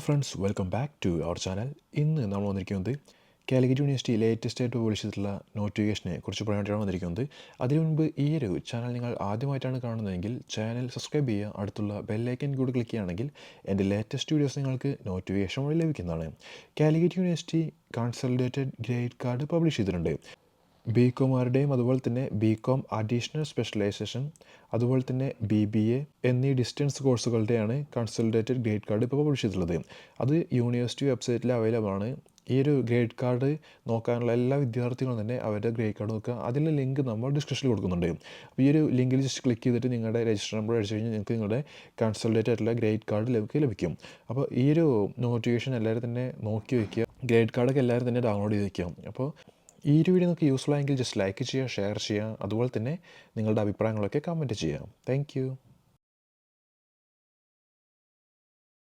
Friends, welcome back to our channel. ഇന്ന് നമ്മൾ വന്നിരിക്കുന്നത് കാലിക്കറ്റ് യൂണിവേഴ്സിറ്റി ലേറ്റസ്റ്റ് ആയിട്ട് പബ്ലിഷ് ചെയ്തിട്ടുള്ള നോട്ടിഫിക്കേഷനെ കുറിച്ച് പറയാനായിട്ടാണ് വന്നിരിക്കുന്നത്. അതിനു മുൻപ് ഈ ഒരു ചാനൽ നിങ്ങൾ ആദ്യമായിട്ടാണ് കാണുന്നതെങ്കിൽ ചാനൽ സബ്സ്ക്രൈബ് ചെയ്യുക, അടുത്തുള്ള ബെല്ലൈക്കൻ കൂടി ക്ലിക്ക് ചെയ്യുകയാണെങ്കിൽ എൻ്റെ ലേറ്റസ്റ്റ് വീഡിയോസ് നിങ്ങൾക്ക് നോട്ടിഫിക്കേഷൻ വഴി ലഭിക്കുന്നതാണ്. Calicut university consolidated grade card publish ചെയ്തിട്ടുണ്ട്. ബികോമാരുടെയും അതുപോലെ തന്നെ ബികോം അഡീഷണൽ സ്പെഷ്യലൈസേഷൻ, അതുപോലെ തന്നെ BBA എന്നീ ഡിസ്റ്റൻസ് കോഴ്സുകളുടെയാണ് കൺസോളിഡേറ്റഡ് ഗ്രേഡ് കാർഡ് ഇപ്പോൾ പബ്ലിഷ് ചെയ്തിട്ടുള്ളത്. അത് യൂണിവേഴ്സിറ്റി വെബ്സൈറ്റിൽ അവൈലബിൾ ആണ്. ഈ ഒരു ഗ്രേഡ് കാർഡ് നോക്കാനുള്ള എല്ലാ വിദ്യാർത്ഥികളും തന്നെ അവരുടെ ഗ്രേഡ് കാർഡ് നോക്കുക. അതിൻ്റെ ലിങ്ക് നമ്മൾ ഡിസ്ക്രിപ്ഷനിൽ കൊടുക്കുന്നുണ്ട്. അപ്പോൾ ഈ ഒരു ലിങ്കിൽ ജസ്റ്റ് ക്ലിക്ക് ചെയ്തിട്ട് നിങ്ങളുടെ രജിസ്റ്റർ നമ്പർ അടിച്ചു കഴിഞ്ഞാൽ നിങ്ങൾക്ക് നിങ്ങളുടെ കൺസോളിഡേറ്റഡ് ആയിട്ടുള്ള ഗ്രേഡ് കാർഡ് ലഭിക്കും. അപ്പോൾ ഈ ഒരു നോട്ടിഫിക്കേഷൻ എല്ലാവരും തന്നെ നോക്കി വയ്ക്കുക. ഗ്രേഡ് കാർഡൊക്കെ എല്ലാവരും തന്നെ ഡൗൺലോഡ് ചെയ്ത് വയ്ക്കുക. അപ്പോൾ ഈ ഒരു വീഡിയോ നിങ്ങൾക്ക് യൂസ്ഫുൾ ആയെങ്കിൽ ജസ്റ്റ് ലൈക്ക് ചെയ്യുക, ഷെയർ ചെയ്യുക, അതുപോലെ തന്നെ നിങ്ങളുടെ അഭിപ്രായങ്ങളൊക്കെ കമൻറ്റ് ചെയ്യുക. താങ്ക്